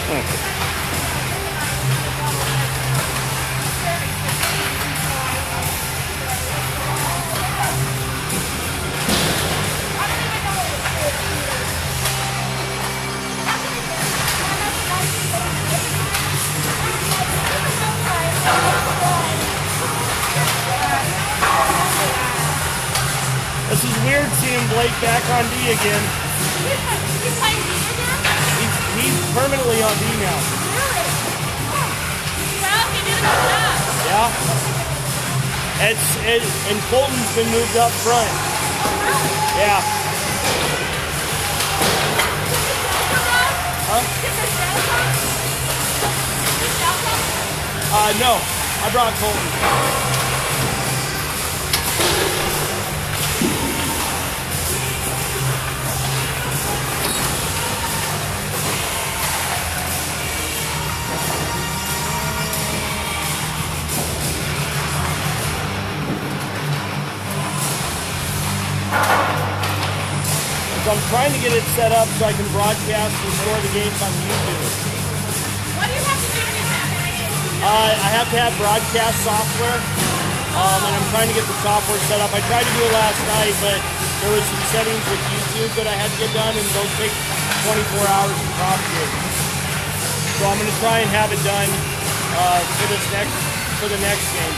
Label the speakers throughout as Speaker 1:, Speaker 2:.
Speaker 1: This is weird seeing Blake back on D again.
Speaker 2: He's playing D again?
Speaker 1: He's permanently on D now.
Speaker 2: Really? Well, he did a good job.
Speaker 1: Yeah. And Colton's been moved up front. Yeah. Huh? No. I brought Colton. I'm trying to get it set up so I can broadcast and store the games on YouTube.
Speaker 2: What do you have to do to that?
Speaker 1: I have to have broadcast software, and I'm trying to get the software set up. I tried to do it last night, but there was some settings with YouTube that I had to get done, and those take 24 hours to propagate. So I'm going to try and have it done for the next game.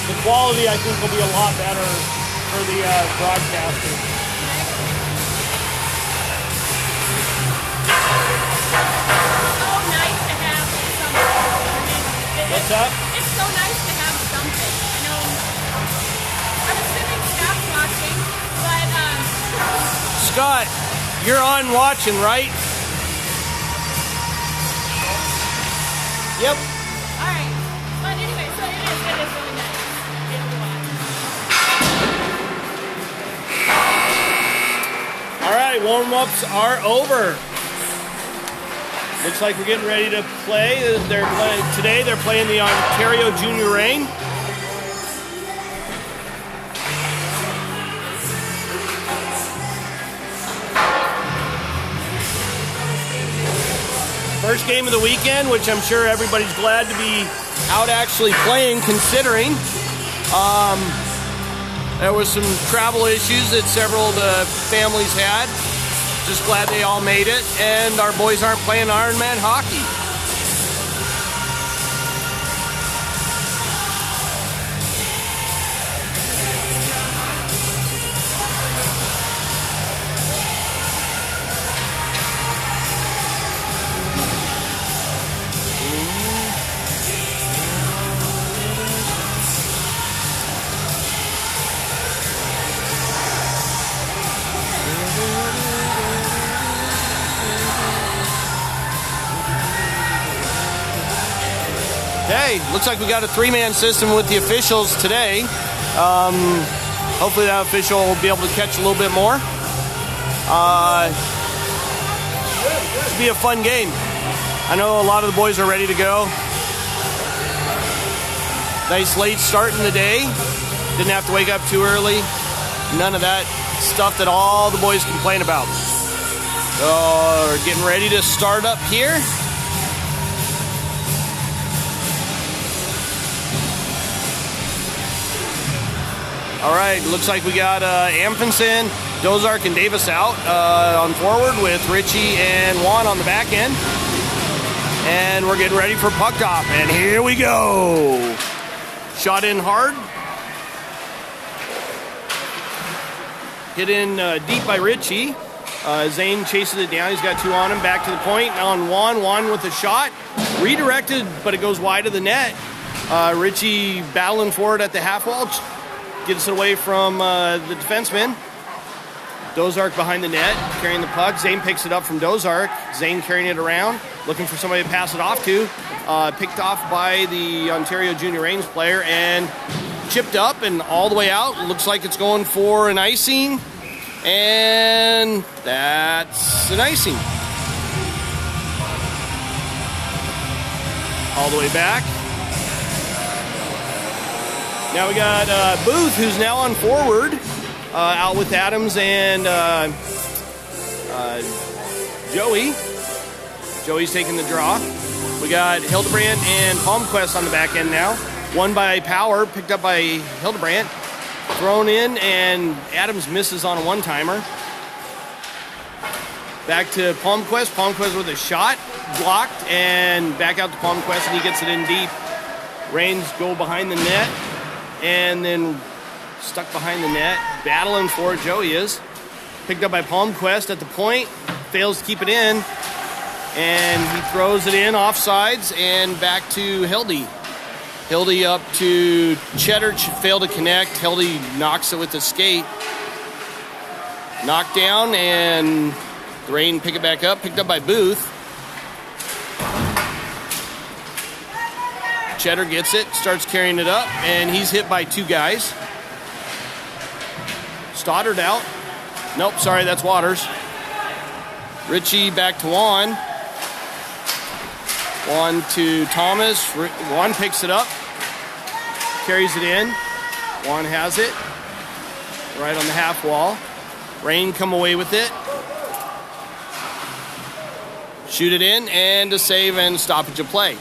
Speaker 1: The quality, I think, will be a lot better for the broadcaster.
Speaker 2: So nice to have something.
Speaker 1: What's up?
Speaker 2: It's so nice to have something. I know I'm assuming Scott's watching, but
Speaker 1: Scott, you're on watching, right? Yep.
Speaker 2: all right. But anyway, so it is really nice.
Speaker 1: All right, warm-ups are over. Looks like we're getting ready to play. Today they're playing the Ontario Junior Reign. First game of the weekend, which I'm sure everybody's glad to be out actually playing, considering there was some travel issues that several of the families had. Just glad they all made it, and our boys aren't playing Ironman hockey. Okay, looks like we got a three-man system with the officials today. Hopefully that official will be able to catch a little bit more. Should be a fun game. I know a lot of the boys are ready to go. Nice late start in the day. Didn't have to wake up too early. None of that stuff that all the boys complain about. So we're getting ready to start up here. All right, looks like we got Amundsen, Dozark, and Davis out on forward with Richie and Juan on the back end. And we're getting ready for puck drop, and here we go. Shot in hard. Hit in deep by Richie. Zane chases it down. He's got two on him. Back to the point. On Juan. Juan with a shot. Redirected, but it goes wide of the net. Richie battling for it at the half wall. Gets it away from the defenseman. Dozark behind the net, carrying the puck. Zane picks it up from Dozark. Zane carrying it around, looking for somebody to pass it off to. Picked off by the Ontario Junior Reigns player and chipped up and all the way out. Looks like it's going for an icing. And that's an icing. All the way back. Now we got Booth, who's now on forward, out with Adams and Joey's taking the draw. We got Hildebrandt and Palmquist on the back end now. Won by Power, picked up by Hildebrandt. Thrown in, and Adams misses on a one-timer. Back to Palmquist. Palmquist with a shot. Blocked, and back out to Palmquist, and he gets it in deep. Rains go behind the net, and then stuck behind the net. Battling for it, Joey is. Picked up by Palmquist at the point. Fails to keep it in. And he throws it in offsides, and back to Hildy. Hildy up to Cheddar, failed to connect. Hildy knocks it with the skate. Knocked down, and the Rain pick it back up. Picked up by Booth. Cheddar gets it, starts carrying it up, and he's hit by two guys. Stoddard out. Nope, sorry, that's Waters. Richie back to Juan. Juan to Thomas. Juan picks it up. Carries it in. Juan has it. Right on the half wall. Rain come away with it. Shoot it in, and a save and stoppage of play.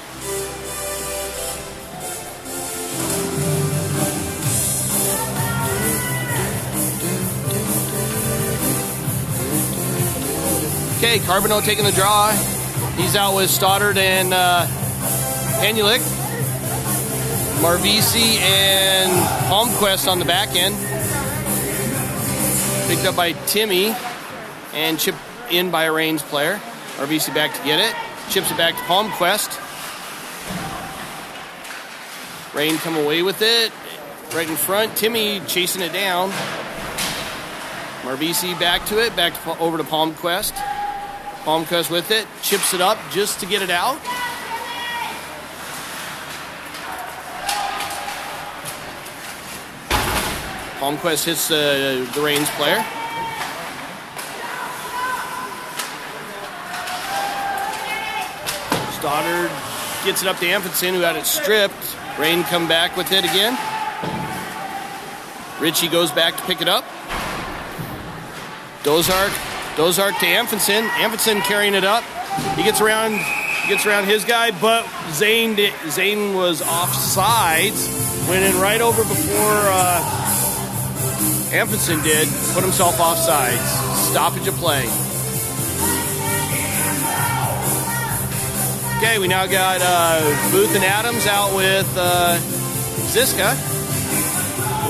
Speaker 1: Okay, Carbonell taking the draw. He's out with Stoddard and Hanulik. Marvisi and Palmquist on the back end. Picked up by Timmy and chipped in by a Rains player. Marvisi back to get it. Chips it back to Palmquist. Rain come away with it. Right in front. Timmy chasing it down. Marvisi back to it. Back to, over to Palmquist. Palmquist with it, chips it up just to get it out. Palmquist hits the Rains player. Stoddard gets it up to Amundsen, who had it stripped. Rain come back with it again. Richie goes back to pick it up. Dozark to Amundsen. Amundsen carrying it up. He gets around his guy, but Zane was offsides. Went in right over before Amundsen did. Put himself offsides. Stoppage of play. Okay, we now got Booth and Adams out with Ziska.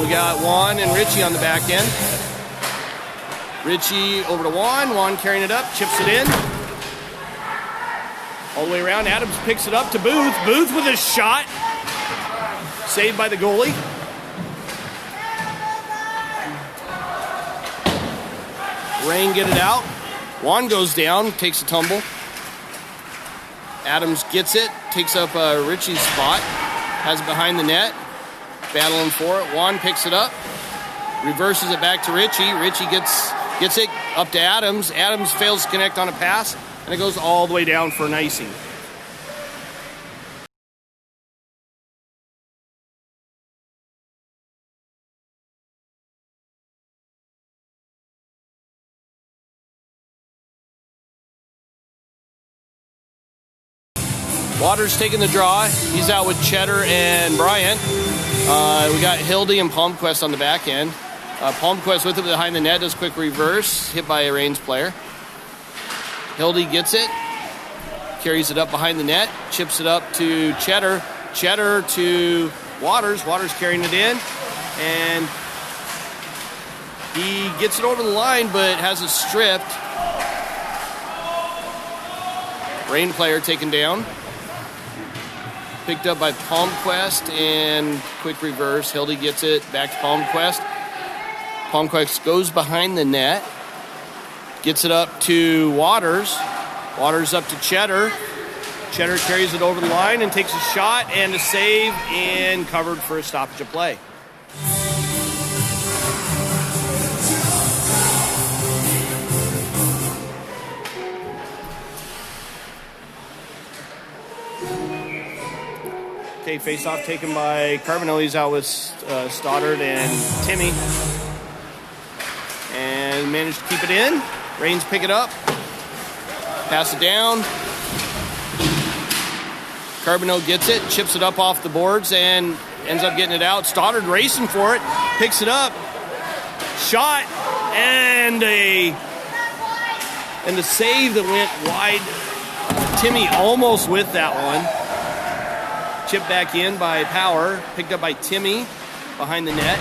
Speaker 1: We got Juan and Richie on the back end. Richie over to Juan. Juan carrying it up, chips it in. All the way around. Adams picks it up to Booth. Booth with a shot. Saved by the goalie. Rain get it out. Juan goes down, takes a tumble. Adams gets it, takes up Richie's spot. Has it behind the net. Battling for it. Juan picks it up. Reverses it back to Richie. Richie gets it up to Adams. Adams fails to connect on a pass, and it goes all the way down for an icing. Waters taking the draw. He's out with Cheddar and Bryant. We got Hildy and Palmquist on the back end. Palmquist with it behind the net, does quick reverse, hit by a Rains player. Hildy gets it, carries it up behind the net, chips it up to Cheddar. Cheddar to Waters. Waters carrying it in, and he gets it over the line, but has it stripped. Rain player taken down. Picked up by Palmquist, and quick reverse. Hildy gets it back to Palmquist. Palmquist goes behind the net, gets it up to Waters. Waters up to Cheddar. Cheddar carries it over the line and takes a shot and a save, and covered for a stoppage of play. Okay, face-off taken by Carbonell. He's out with Stoddard and Timmy. And managed to keep it in. Rains pick it up. Pass it down. Carbonell gets it, chips it up off the boards, and ends up getting it out. Stoddard racing for it, picks it up. Shot, and a save that went wide. Timmy almost with that one. Chipped back in by Power, picked up by Timmy behind the net.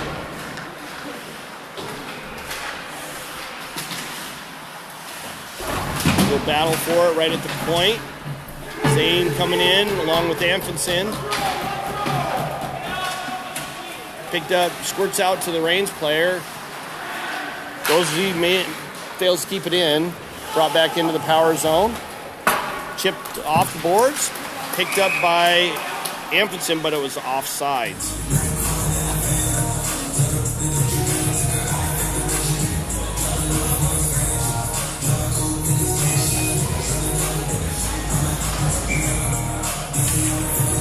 Speaker 1: We'll battle for it right at the point. Zane coming in along with Amundsen. Picked up, squirts out to the Reigns player. Goes fails to keep it in. Brought back into the Power zone. Chipped off the boards. Picked up by Amundsen, but it was offsides.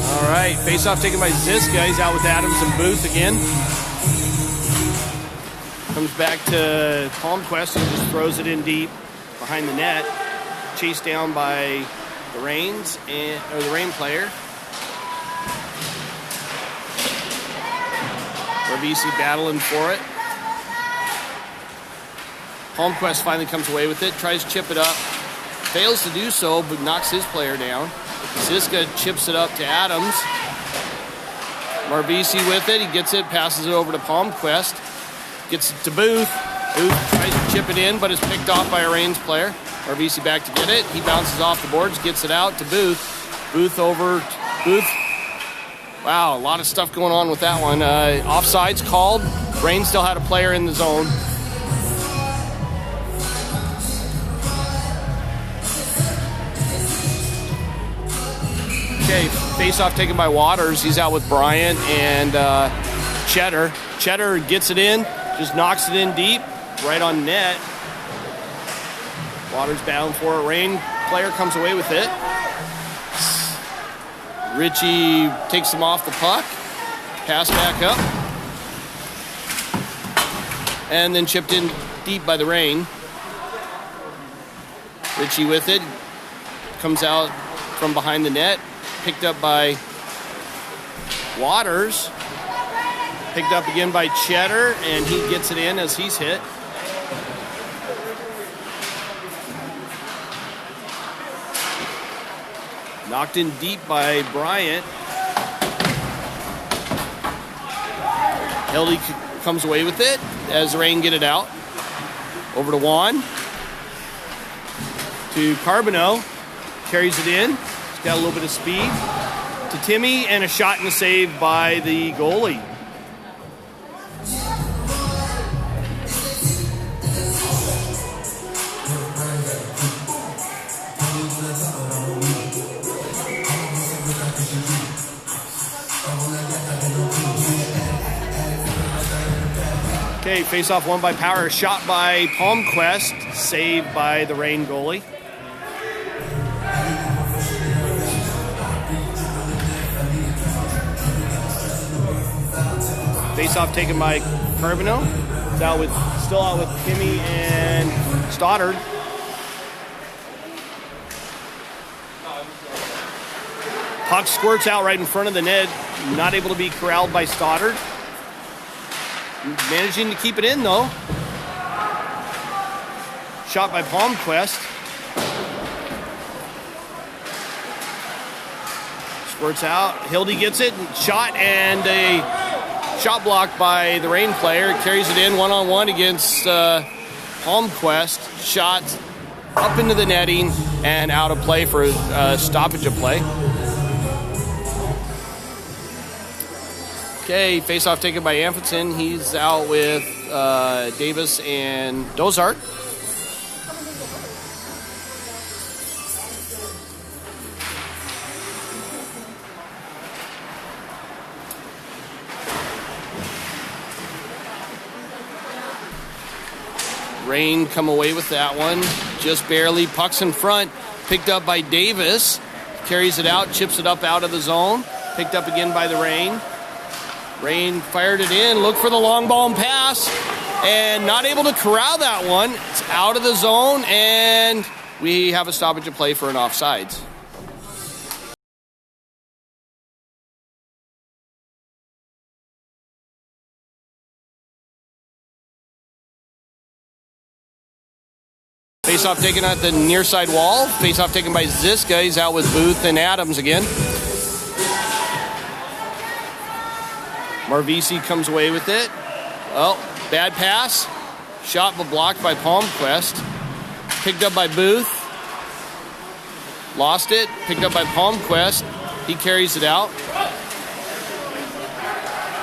Speaker 1: All right, face-off taken by Ziska. He's out with Adams and Booth again. Comes back to Palmquist and just throws it in deep behind the net. Chased down by the Reigns or the Reign player. Ravisi battling for it. Palmquist finally comes away with it. Tries to chip it up. Fails to do so, but knocks his player down. Ziska chips it up to Adams. Marbisi with it. He gets it, passes it over to Palmquist. Gets it to Booth. Booth tries to chip it in, but is picked off by a Reigns player. Marbisi back to get it. He bounces off the boards, gets it out to Booth. Booth over. Booth. Wow, a lot of stuff going on with that one. Offsides called. Reigns still had a player in the zone. Okay, face-off taken by Waters. He's out with Bryant and Cheddar. Cheddar gets it in, just knocks it in deep, right on net. Waters battling for it. Reign player comes away with it. Ritchie takes him off the puck. Pass back up. And then chipped in deep by the Reign. Ritchie with it. Comes out from behind the net. Picked up by Waters. Picked up again by Cheddar, and he gets it in as he's hit. Knocked in deep by Bryant. Hildy comes away with it as the Reign get it out. Over to Juan. To Carbonell. Carries it in. He's got a little bit of speed. To Timmy, and a shot and a save by the goalie. Okay, face-off won by Power. Shot by Palmquist. Saved by the Reign goalie. Face-off taken by Carbonell. Still out with Timmy and Stoddard. Puck squirts out right in front of the net. Not able to be corralled by Stoddard. Managing to keep it in, though. Shot by Palmquist. Squirts out. Hildy gets it. Shot, and a shot blocked by the Reign player. Carries it in one-on-one against Palmquist. Shot up into the netting and out of play for a stoppage of play. Okay, face-off taken by Amundsen. He's out with Davis and Dozart. Reign come away with that one. Just barely. Puck's in front. Picked up by Davis. Carries it out, chips it up out of the zone. Picked up again by the Reign. Reign fired it in, looked for the long ball and pass, And not able to corral that one. It's out of the zone, and we have a stoppage of play for an offsides. Face-off taken at the near side wall. Face-off taken by Ziska. He's out with Booth and Adams again. Marvisi comes away with it. Well, bad pass. Shot but blocked by Palmquist. Picked up by Booth. Lost it. Picked up by Palmquist. He carries it out.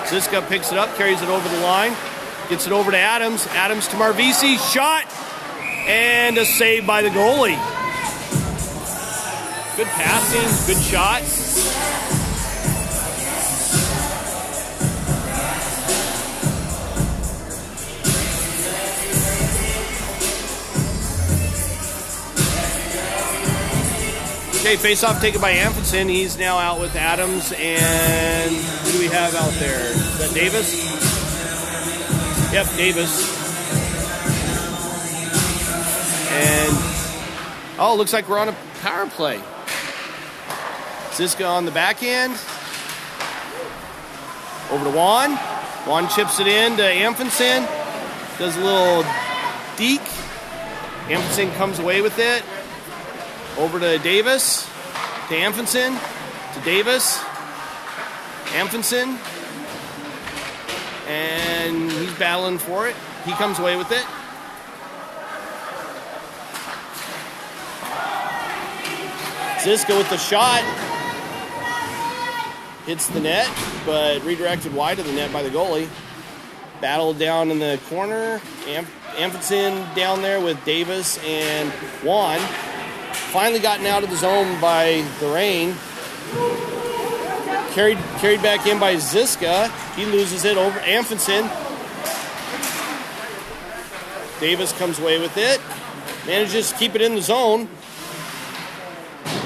Speaker 1: Ziska picks it up, carries it over the line. Gets it over to Adams. Adams to Marvisi. Shot! And a save by the goalie. Good passing, good shot. Okay, face-off taken by Amundsen. He's now out with Adams, and who do we have out there? Is that Davis? Yep, Davis. And, oh, looks like we're on a power play. Ziska on the back end. Over to Juan. Juan chips it in to Amundsen. Does a little deke. Amundsen comes away with it. Over to Davis. To Amundsen. To Davis. Amundsen. And he's battling for it. He comes away with it. Ziska with the shot. Hits the net, but redirected wide of the net by the goalie. Battled down in the corner. Amundsen down there with Davis and Juan. Finally gotten out of the zone by the rain. Carried back in by Ziska. He loses it over Amundsen. Davis comes away with it. Manages to keep it in the zone.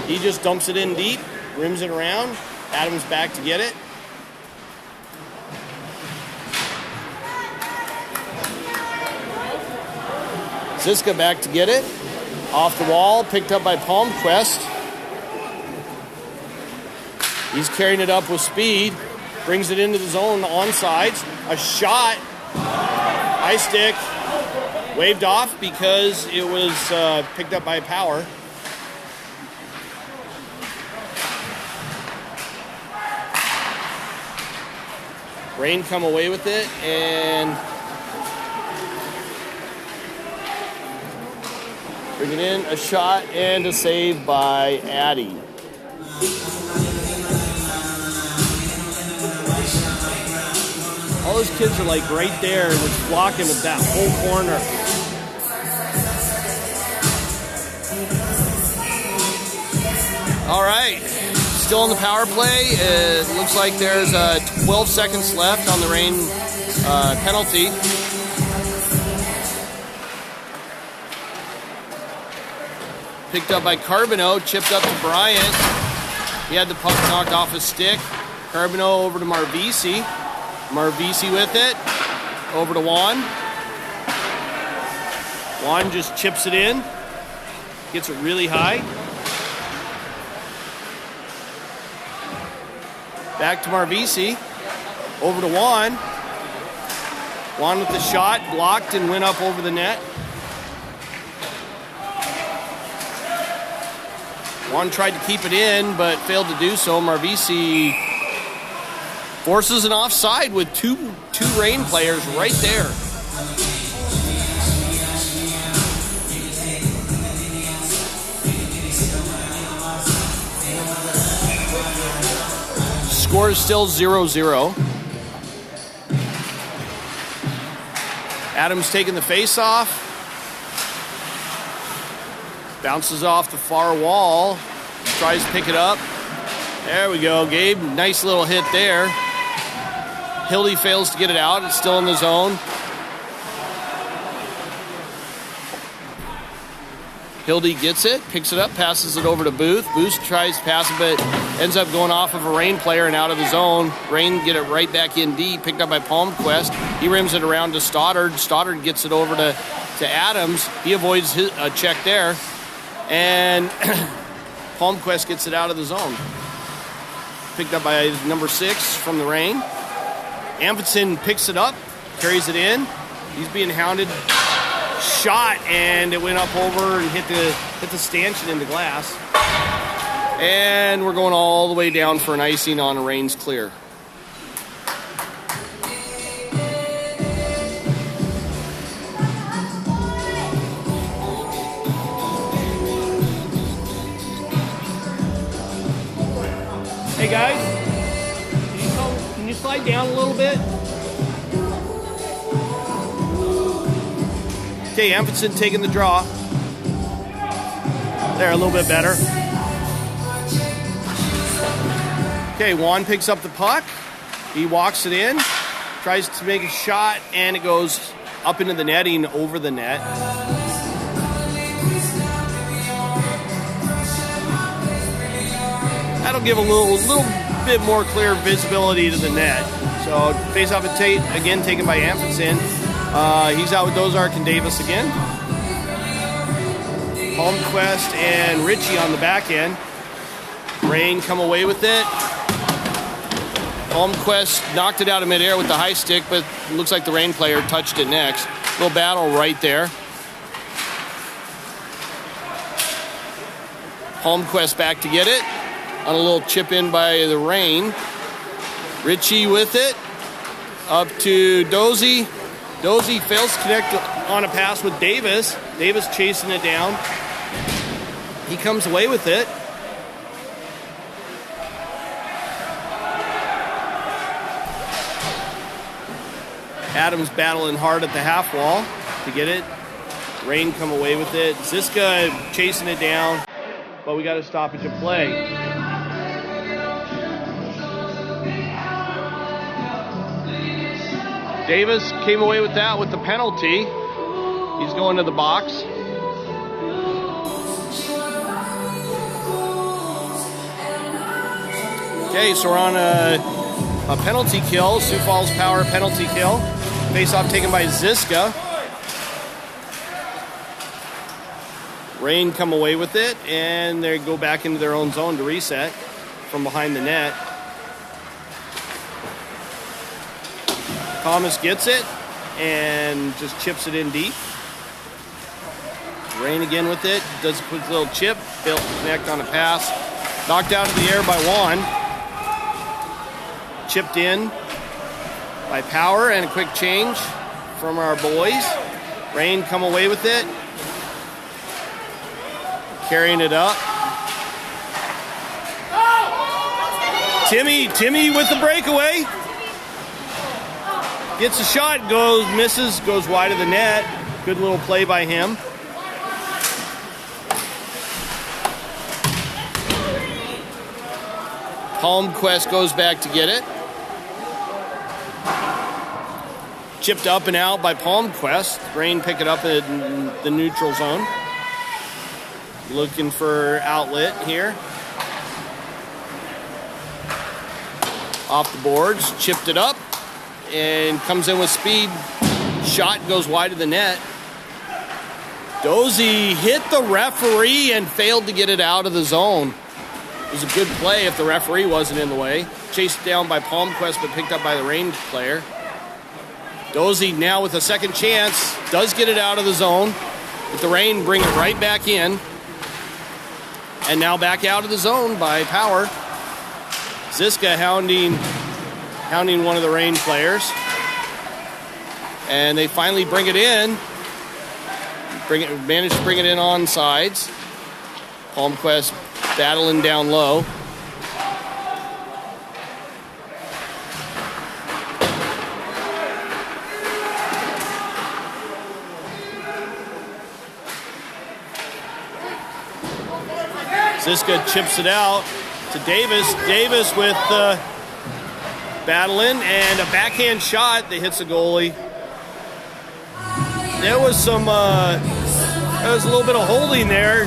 Speaker 1: He just dumps it in deep, rims it around. Adams back to get it. Ziska back to get it. Off the wall, picked up by Palmquist. He's carrying it up with speed. Brings it into the zone on sides. A shot. High stick. Waved off because it was picked up by Power. Rain come away with it, and bring it in, a shot, and a save by Addy. All those kids are like right there, and it's blocking with that whole corner. All right. Still on the power play. It looks like there's 12 seconds left on the rain penalty. Picked up by Carbonneau, chipped up to Bryant. He had the puck knocked off his stick. Carbonneau over to Marvisi. Marvisi with it. Over to Juan. Juan just chips it in. Gets it really high. Back to Marvisi. Over to Juan. Juan with the shot. Blocked and went up over the net. Juan tried to keep it in, but failed to do so. Marvisi forces an offside with two rain players right there. Score is still 0-0. Adams taking the face-off. Bounces off the far wall. Tries to pick it up. There we go, Gabe. Nice little hit there. Hildy fails to get it out. It's still in the zone. Hildy gets it, picks it up, passes it over to Booth. Booth tries to pass it, but ends up going off of a Rain player and out of his own. Rain get it right back in deep, picked up by Palmquist. He rims it around to Stoddard. Stoddard gets it over to Adams. He avoids a check there. And Palmquist gets it out of the zone. Picked up by number 6 from the Rain. Amundsen picks it up, carries it in. He's being hounded. Shot, and it went up over and hit the stanchion in the glass. And we're going all the way down for an icing on a Rain's clear. Hey guys, can you slide down a little bit? Okay, Amundsen taking the draw. There, a little bit better. Okay, Juan picks up the puck. He walks it in, tries to make a shot, and it goes up into the netting, over the net. That'll give a little bit more clear visibility to the net. So face-off again taken by Amundsen. He's out with Dozark and Davis again. Palmquist and Ritchie on the back end. Rain come away with it. Palmquist knocked it out of midair with the high stick, but it looks like the Rain player touched it next. Little battle right there. Palmquist back to get it on a little chip in by the Rain. Ritchie with it. Up to Dozy. Dozy fails to connect on a pass with Davis. Davis chasing it down. He comes away with it. Adams battling hard at the half wall to get it. Rain come away with it. Ziska chasing it down, but we got a stoppage of play. Davis came away with that with the penalty. He's going to the box. Okay, so we're on a penalty kill. Sioux Falls Power penalty kill. Face-off taken by Ziska. Rain come away with it, and they go back into their own zone to reset from behind the net. Thomas gets it and just chips it in deep. Rain again with it. Does a quick little chip. Failed to connect on a pass. Knocked out of the air by Juan. Chipped in by Power and a quick change from our boys. Rain come away with it. Carrying it up. Timmy with the breakaway. Gets a shot, misses, goes wide of the net. Good little play by him. Palmquist goes back to get it. Chipped up and out by Palmquist. Rain pick it up in the neutral zone. Looking for outlet here. Off the boards, chipped it up. And comes in with speed. Shot goes wide of the net. Dozy hit the referee and failed to get it out of the zone. It was a good play if the referee wasn't in the way. Chased down by Palmquist, but picked up by the Rain player. Dozy now with a second chance. Does get it out of the zone. But the Rain bring it right back in. And now back out of the zone by Power. Ziska hounding one of the Rain players. And they finally bring it in. Managed to bring it in on sides. Palmquist battling down low. Ziska chips it out to Davis. Davis with battling and a backhand shot that hits the goalie. There was some There was a little bit of holding there.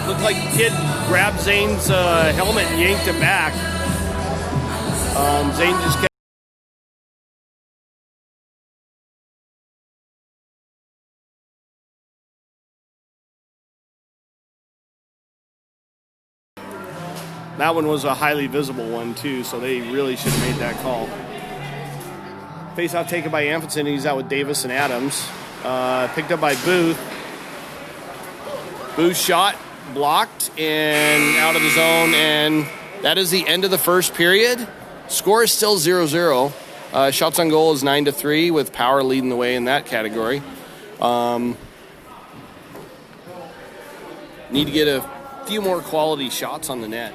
Speaker 1: Looked like the kid grabbed Zane's helmet and yanked it back. Zane just kept. That one was a highly visible one too, so they really should have made that call. Face-off taken by Amundsen. He's out with Davis and Adams. Picked up by Booth. Booth shot blocked and out of the zone, and that is the end of the first period. Score is still 0-0. Shots on goal is 9-3 with Power leading the way in that category. Need to get a few more quality shots on the net.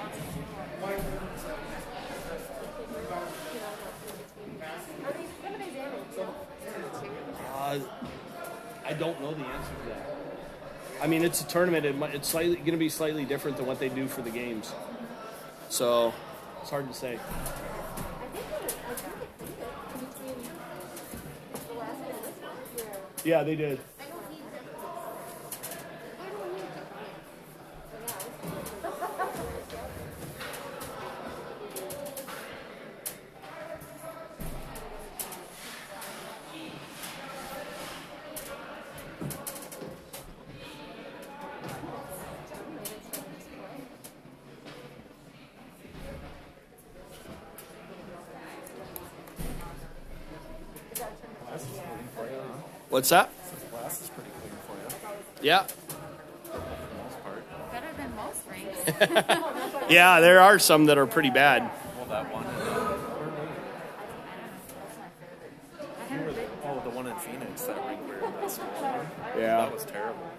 Speaker 1: I don't know the answer to that. I mean, it's a tournament. It's going to be slightly different than what they do for the games. So it's hard to say. Yeah, they did. What's that?
Speaker 3: The glass is pretty clean for you.
Speaker 1: Yeah.
Speaker 3: For the most part.
Speaker 2: Better than most rings.
Speaker 1: Yeah, there are some that are pretty bad.
Speaker 3: Well, that one. Oh, the one in Phoenix, that ring where that small one.
Speaker 1: Yeah.
Speaker 3: That was terrible.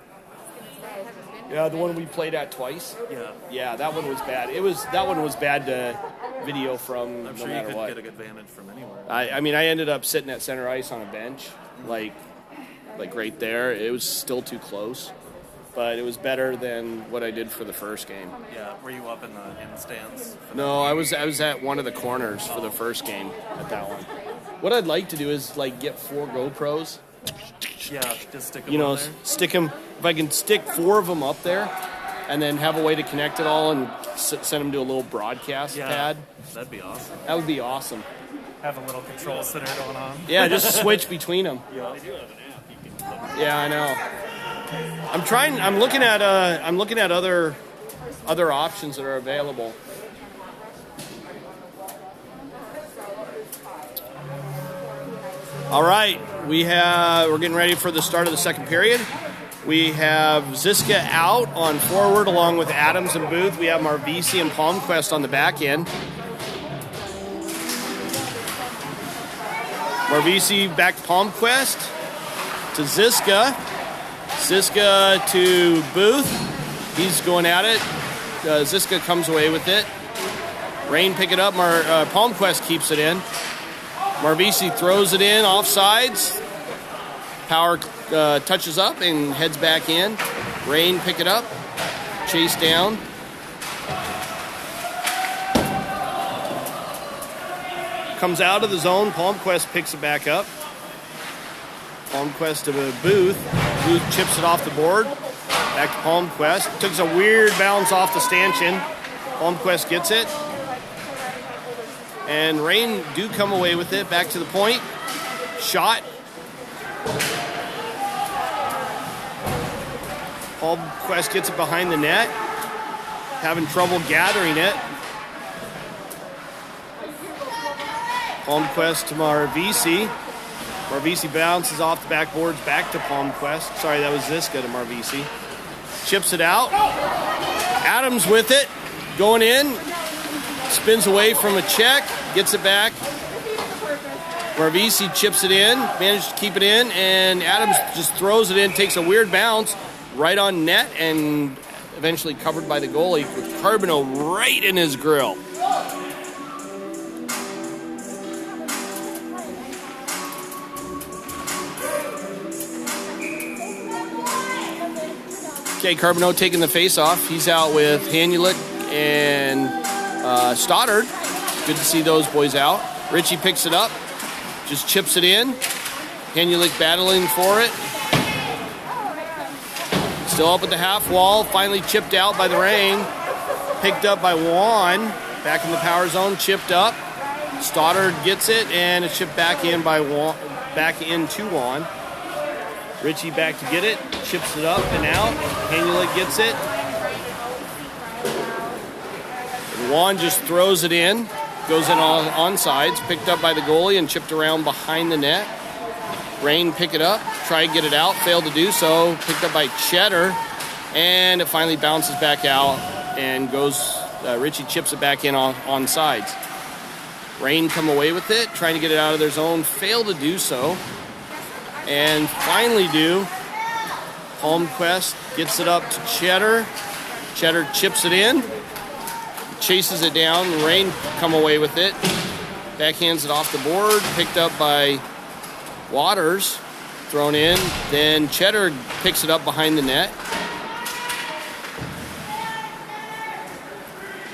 Speaker 1: Yeah, the one we played at twice.
Speaker 3: Yeah.
Speaker 1: Yeah, that one was bad. That one was bad to video from.
Speaker 3: I'm
Speaker 1: no
Speaker 3: sure you
Speaker 1: matter
Speaker 3: could
Speaker 1: what.
Speaker 3: get a good advantage from anywhere.
Speaker 1: I mean, I ended up sitting at center ice on a bench, like right there. It was still too close, but it was better than what I did for the first game.
Speaker 3: Yeah. Were you up in the stands?
Speaker 1: No, I was at one of the corners for the first game at that one. What I'd like to do is get 4 GoPros.
Speaker 3: Yeah, just stick them
Speaker 1: You know,
Speaker 3: on there.
Speaker 1: stick them. If I can stick 4 of them up there, and then have a way to connect it all and send them to a little broadcast pad,
Speaker 3: that'd be awesome.
Speaker 1: that would be awesome.
Speaker 3: Have a little control center going on.
Speaker 1: Yeah, just switch between them.
Speaker 3: Yeah. They do have an app. You can
Speaker 1: Yeah, I know. I'm looking at other options that are available. All right, we're getting ready for the start of the second period. We have Ziska out on forward along with Adams and Booth. We have Marvisi and Palmquist on the back end. Marvisi back to Palmquist to Ziska. Ziska to Booth. He's going at it. Ziska comes away with it. Rain pick it up. Palmquist keeps it in. Marvisi throws it in offsides. Power touches up and heads back in. Rain pick it up. Chase down. Comes out of the zone. Palmquist picks it back up. Palmquist to Booth. Booth chips it off the board. Back to Palmquist. Took a weird bounce off the stanchion. Palmquist gets it. And Rain do come away with it. Back to the point. Shot. Palmquist gets it behind the net. Having trouble gathering it. Palmquist to Marvisi. Marvisi bounces off the backboards back to Palmquist. Sorry, that was Ziska to Marvisi. Chips it out. Adams with it. Going in. Spins away from a check. Gets it back. Marvisi chips it in. Managed to keep it in. And Adams just throws it in. Takes a weird bounce. Right on net. And eventually covered by the goalie with Carbonneau right in his grill. Okay, Carbonneau taking the face off. He's out with Hanulik and Stoddard. Good to see those boys out. Richie picks it up, just chips it in. Hanulik battling for it. Still up at the half wall. Finally chipped out by the Rain. Picked up by Juan. Back in the power zone. Chipped up. Stoddard gets it, and it's chipped back in by Juan. Back into Juan. Richie back to get it. Chips it up and out. Hanulik gets it. And Juan just throws it in. Goes in on sides. Picked up by the goalie and chipped around behind the net. Rain pick it up, try to get it out, failed to do so. Picked up by Cheddar, and it finally bounces back out and goes. Richie chips it back in on sides. Rain come away with it, trying to get it out of their zone, failed to do so, and finally do. Palmquist gets it up to Cheddar. Cheddar chips it in, chases it down. Rain come away with it, backhands it off the board, picked up by Waters, thrown in. Then Cheddar picks it up behind the net.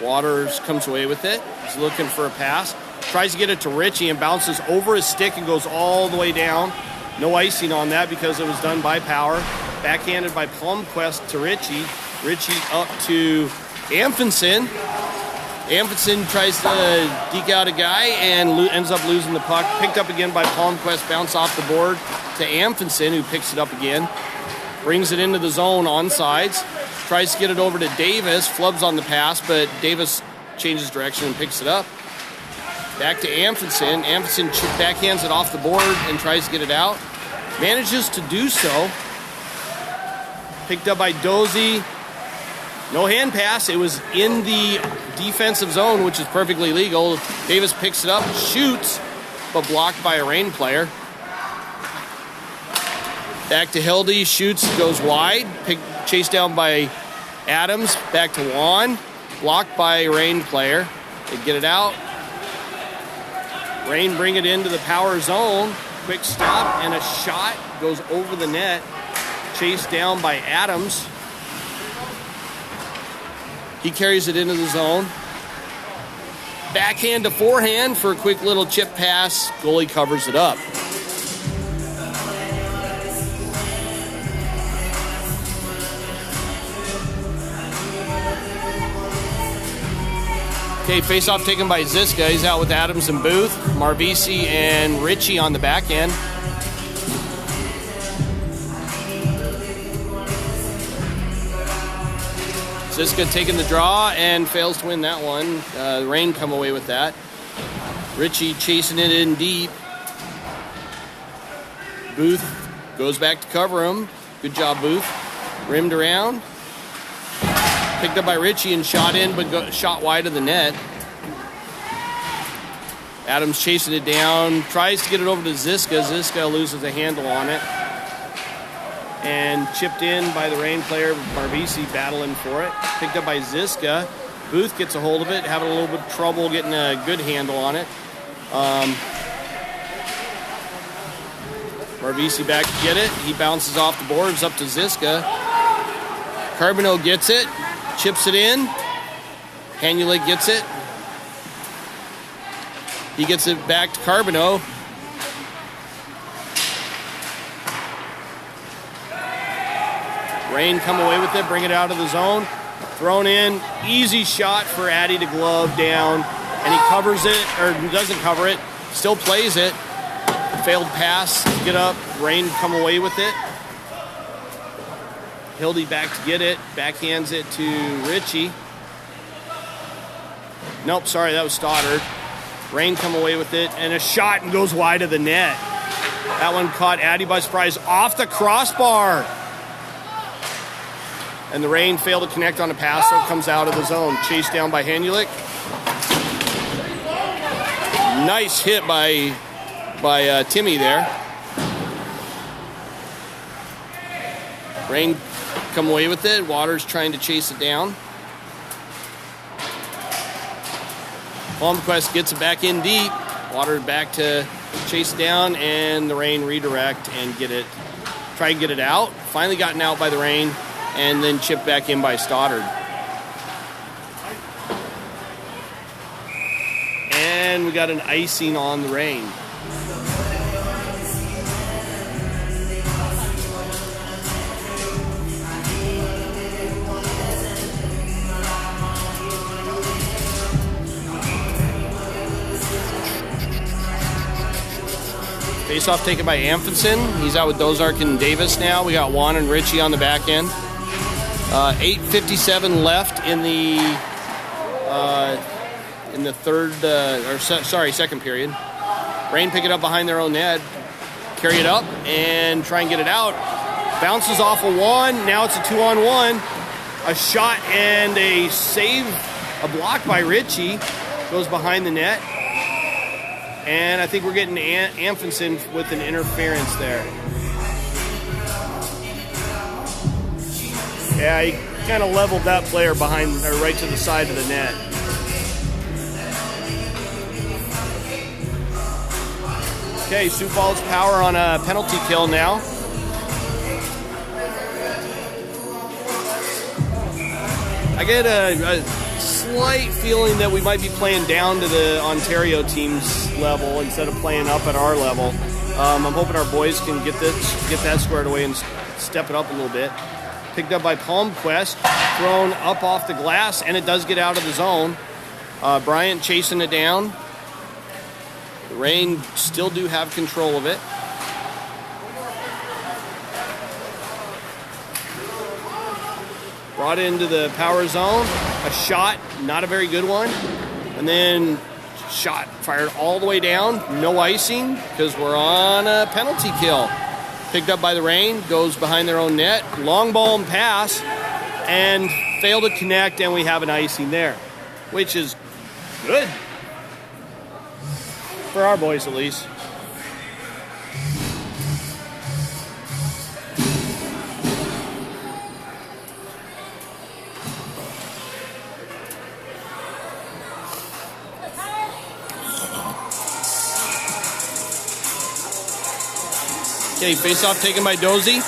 Speaker 1: Waters comes away with it. He's looking for a pass. Tries to get it to Richie and bounces over his stick and goes all the way down. No icing on that because it was done by Power. Backhanded by Palmquist to Richie. Richie up to Amundsen. Amundsen tries to deke out a guy and ends up losing the puck. Picked up again by Palmquist, bounce off the board to Amundsen, who picks it up again. Brings it into the zone on sides. Tries to get it over to Davis. Flubs on the pass, but Davis changes direction and picks it up. Back to Amundsen. Amundsen backhands it off the board and tries to get it out. Manages to do so. Picked up by Dozy. No hand pass. It was in the defensive zone, which is perfectly legal. Davis picks it up, shoots, but blocked by a Rain player. Back to Hildy, shoots, goes wide. Chased down by Adams. Back to Juan. Blocked by a Rain player. They get it out. Rain bring it into the power zone. Quick stop and a shot goes over the net. Chased down by Adams. He carries it into the zone. Backhand to forehand for a quick little chip pass. Goalie covers it up. Okay, face-off taken by Ziska. He's out with Adams and Booth. Marvisi and Richie on the back end. Ziska taking the draw and fails to win that one. Rain come away with that. Richie chasing it in deep. Booth goes back to cover him. Good job, Booth. Rimmed around. Picked up by Richie and shot in, but shot wide of the net. Adams chasing it down. Tries to get it over to Ziska. Ziska loses a handle on it. And chipped in by the Rain player, Marvisi battling for it. Picked up by Ziska. Booth gets a hold of it, having a little bit of trouble getting a good handle on it. Marvisi back to get it. He bounces off the boards up to Ziska. Carbonneau gets it, chips it in. Hanulik gets it. He gets it back to Carbonneau. Rain come away with it, bring it out of the zone. Thrown in, easy shot for Addy to glove down. And he covers it, or doesn't cover it, still plays it. Failed pass, get up, Rain come away with it. Hildy back to get it, backhands it to Richie. Nope, sorry, that was Stoddard. Rain come away with it, and a shot and goes wide of the net. That one caught Addy by surprise off the crossbar. And the Rain failed to connect on a pass, so it comes out of the zone. Chased down by Hanulik. Nice hit by Timmy there. Rain come away with it. Waters trying to chase it down. Palmquist gets it back in deep. Waters back to chase down, and the Rain redirect and get it. Try and get it out. Finally gotten out by the Rain. And then chipped back in by Stoddard. And we got an icing on the Rain. Face-off taken by Amundsen. He's out with Dozark and Davis now. We got Juan and Richie on the back end. 8:57 left in the second period. Reign pick it up behind their own net, carry it up, and try and get it out. Bounces off of Juan. Now it's a 2-on-1. A shot and a save, a block by Richie. Goes behind the net. And I think we're getting Amundsen with an interference there. Yeah, he kind of leveled that player behind, or right to the side of the net. Okay, Sioux Falls Power on a penalty kill now. I get a slight feeling that we might be playing down to the Ontario team's level instead of playing up at our level. I'm hoping our boys can get that squared away and step it up a little bit. Picked up by Palmquist, thrown up off the glass, and it does get out of the zone. Bryant chasing it down. The Reign still do have control of it. Brought into the power zone. A shot, not a very good one. And then shot fired all the way down. No icing because we're on a penalty kill. Picked up by the Reign, goes behind their own net. Long ball and pass, and failed to connect, and we have an icing there, which is good. For our boys, at least. Okay, face-off taken by Dozy.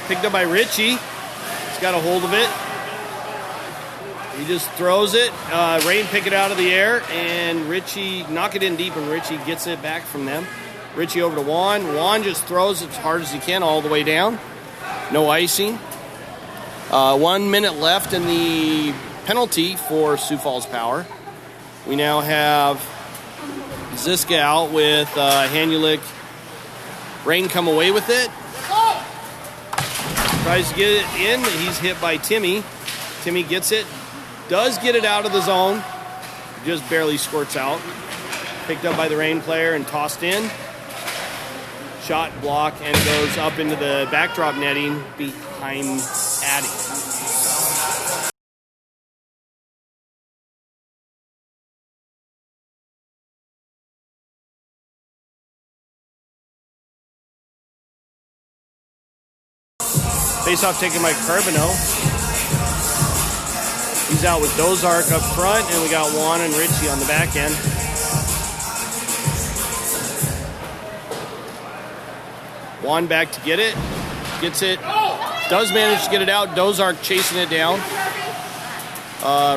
Speaker 1: Picked up by Richie. He's got a hold of it. He just throws it. Reign pick it out of the air, and Richie knock it in deep, and Richie gets it back from them. Richie over to Juan. Juan just throws it as hard as he can all the way down. No icing. 1 minute left in the penalty for Sioux Falls Power. We now have Ziska out with Hanulik. Reign come away with it. Tries to get it in. He's hit by Timmy. Timmy gets it. Does get it out of the zone. Just barely squirts out. Picked up by the Reign player and tossed in. Shot, block, and it goes up into the backdrop netting behind Addy. Face-off taken by Carbonneau. He's out with Dozark up front, and we got Juan and Richie on the back end. Juan back to get it. Gets it. Does manage to get it out. Dozark chasing it down.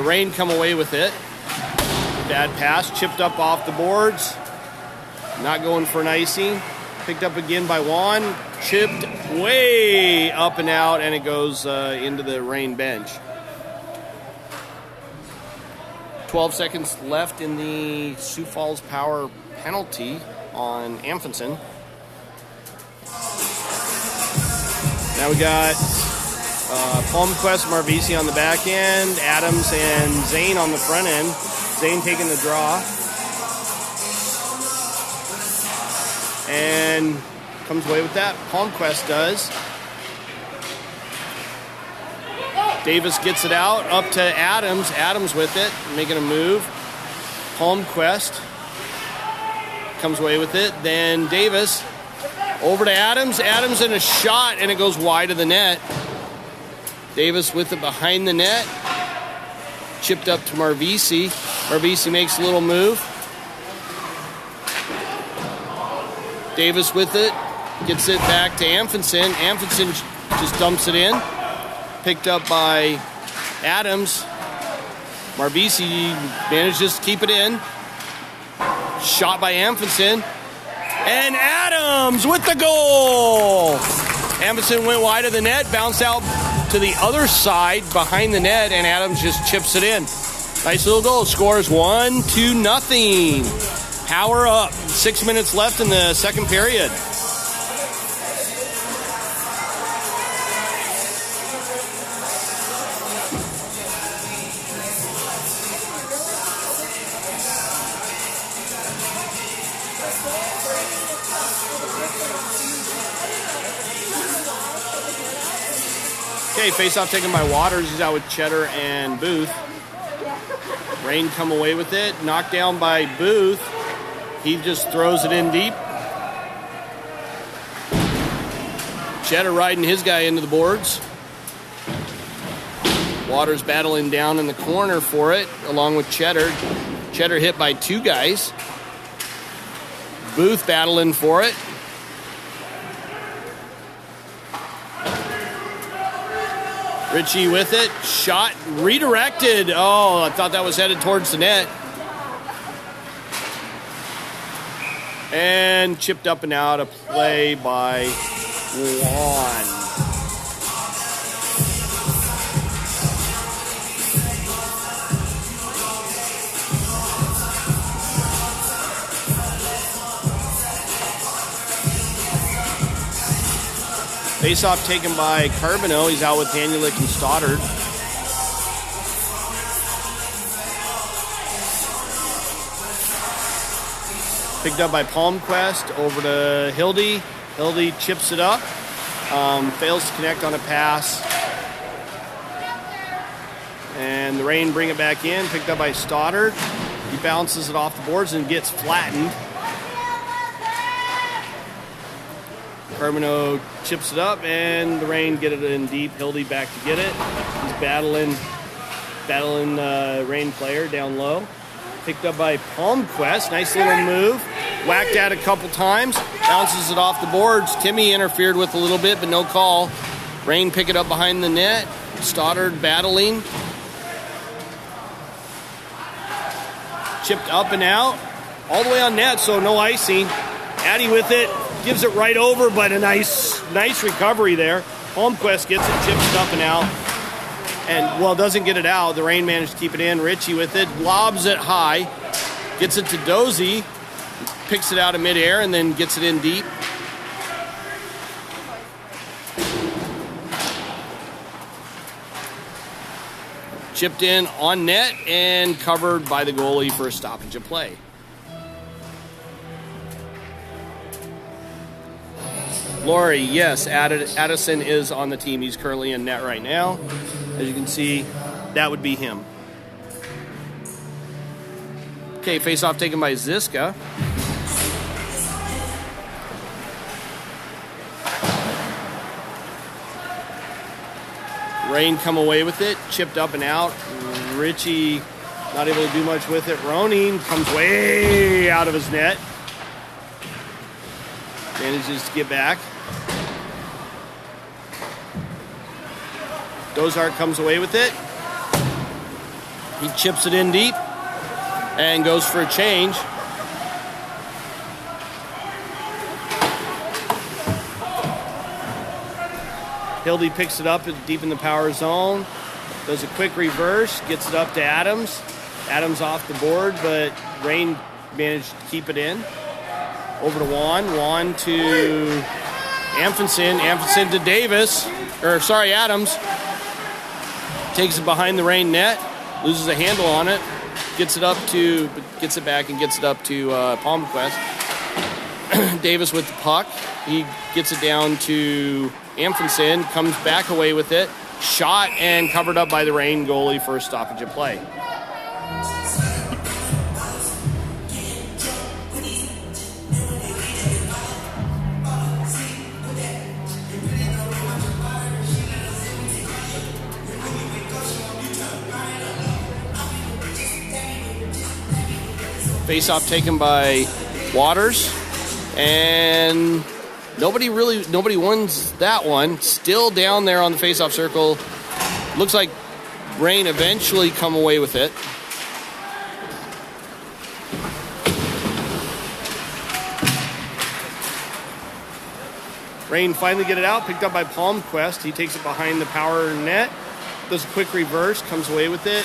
Speaker 1: Reign come away with it. Bad pass. Chipped up off the boards. Not going for an icing. Picked up again by Juan. Chipped way up and out, and it goes into the Reign bench. 12 seconds left in the Sioux Falls Power penalty on Amundsen. Now we got Palmquist, Marvisi on the back end, Adams and Zane on the front end. Zane taking the draw. And comes away with that. Palmquist does. Davis gets it out, up to Adams. Adams with it, making a move. Palmquist comes away with it. Then Davis over to Adams. Adams in a shot, and it goes wide of the net. Davis with it behind the net. Chipped up to Marvisi. Marvisi makes a little move. Davis with it. Gets it back to Amundsen. Amundsen just dumps it in. Picked up by Adams. Marvisi manages to keep it in. Shot by Amundsen. And Adams with the goal! Amundsen went wide of the net, bounced out to the other side behind the net, and Adams just chips it in. Nice little goal. Scores 1-0. Power up. 6 minutes left in the second period. Okay, face-off taken by Waters. He's out with Cheddar and Booth. Rain come away with it. Knocked down by Booth. He just throws it in deep. Cheddar riding his guy into the boards. Waters battling down in the corner for it, along with Cheddar. Cheddar hit by two guys. Booth battling for it. Ritchie with it. Shot redirected. Oh, I thought that was headed towards the net. And chipped up and out. A play by Juan. Face-off taken by Carbonneau. He's out with Hanulik and Stoddard. Picked up by Palmquist. Over to Hildy. Hildy chips it up. Fails to connect on a pass. And the Reign bring it back in. Picked up by Stoddard. He bounces it off the boards and gets flattened. Carbonneau chips it up, and the Reign get it in deep. Hildy back to get it. He's battling Reign player down low. Picked up by Palmquist. Nice little move. Whacked at a couple times. Bounces it off the boards. Timmy interfered with a little bit, but no call. Reign pick it up behind the net. Stoddard battling. Chipped up and out. All the way on net, so no icing. Addy with it. Gives it right over, but a nice recovery there. Palmquist gets it, chips up and out. And, well, doesn't get it out. The Reign managed to keep it in. Ritchie with it. Lobs it high. Gets it to Dozy. Picks it out of midair and then gets it in deep. Chipped in on net and covered by the goalie for a stoppage of play. Laurie, yes, Addison is on the team. He's currently in net right now. As you can see, that would be him. Okay, face-off taken by Ziska. Reign come away with it, chipped up and out. Ritchie not able to do much with it. Ronin comes way out of his net. Manages to get back. Dozart comes away with it. He chips it in deep and goes for a change. Hildy picks it up deep in the power zone. Does a quick reverse, gets it up to Adams. Adams off the board, but Reign managed to keep it in. Over to Juan. Juan to Amundsen. Amundsen to Davis. Adams. Takes it behind the Reign net. Loses a handle on it. Gets it back and gets it up to Palmquist. Davis with the puck. He gets it down to Amundsen. Comes back away with it. Shot and covered up by the Reign goalie for a stoppage of play. Face-off taken by Waters, and nobody wins that one. Still down there on the face-off circle. Looks like Reign eventually come away with it. Rain finally get it out, picked up by Palmquist. He takes it behind the power net, does a quick reverse, comes away with it,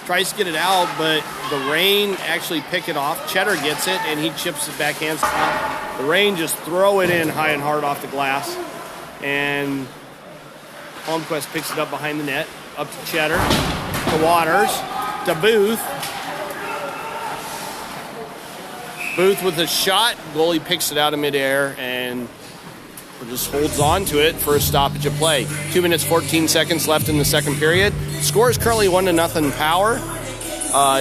Speaker 1: tries to get it out, but the Rain actually pick it off. Cheddar gets it, and he chips it backhands. The Rain just throw it in high and hard off the glass, and Palmquist picks it up behind the net, up to Cheddar, to Waters, to Booth. Booth with a shot, goalie picks it out of midair, and just holds on to it for a stoppage of play. 2 minutes, 14 seconds left in the second period. Score is currently 1-0 Power.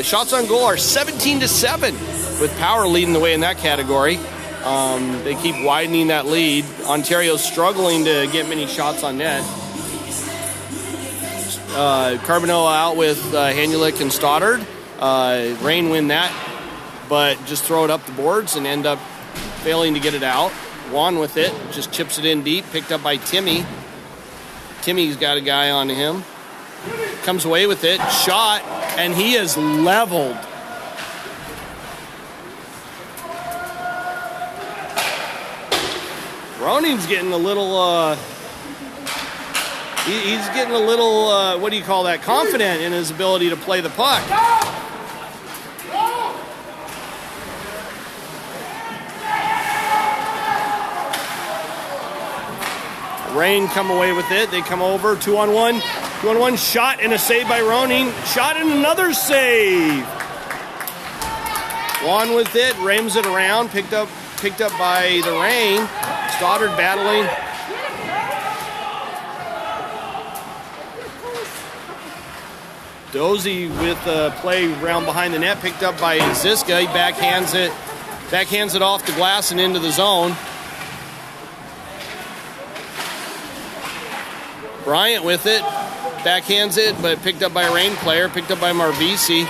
Speaker 1: Shots on goal are 17-7, with Power leading the way in that category. They keep widening that lead. Ontario's struggling to get many shots on net. Carbonell out with Hanulik and Stoddard. Rain win that, but just throw it up the boards and end up failing to get it out. Juan with it, just chips it in deep, picked up by Timmy. Timmy's got a guy on him. Comes away with it, shot, and he is leveled. Roning's getting a little, he's getting a little, what do you call that, confident in his ability to play the puck. Rain come away with it. They come over, 2-on-1. 2-on-1 shot and a save by Roning. Shot and another save. Juan with it, rams it around, picked up by the Rain. Stoddard battling. Dozy with a play round behind the net, picked up by Ziska. He backhands it off the glass and into the zone. Bryant with it, backhands it, but picked up by a Rain player, picked up by Marvisi.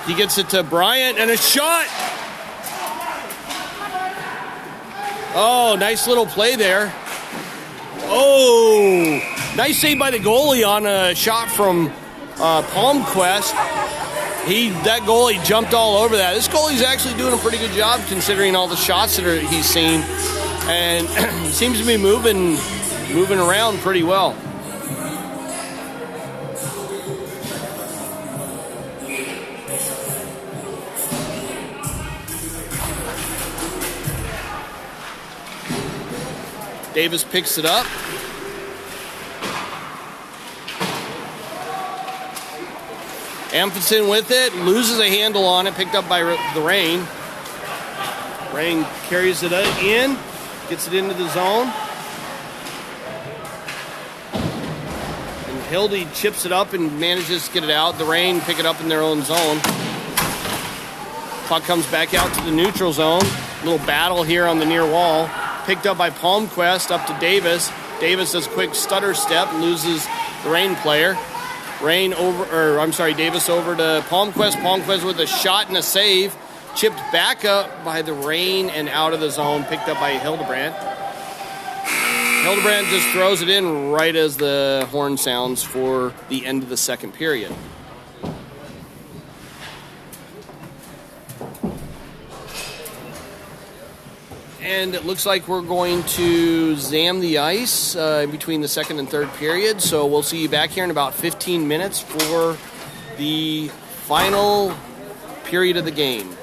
Speaker 1: He gets it to Bryant, and a shot! Oh, nice little play there. Oh, nice save by the goalie on a shot from Palmquist. That goalie jumped all over that. This goalie's actually doing a pretty good job considering all the shots that he's seen, and seems to be moving around pretty well. Davis picks it up. Amundsen with it, loses a handle on it, picked up by the Rain. Rain carries it in, gets it into the zone. Hildy chips it up and manages to get it out. The Rain pick it up in their own zone. Puck comes back out to the neutral zone. Little battle here on the near wall. Picked up by Palmquist up to Davis. Davis does a quick stutter step, loses the Rain player. Davis over to Palmquist. Palmquist with a shot and a save. Chipped back up by the Rain and out of the zone. Picked up by Hildebrandt. Hildebrandt just throws it in right as the horn sounds for the end of the second period. And it looks like we're going to zam the ice between the second and third period. So we'll see you back here in about 15 minutes for the final period of the game.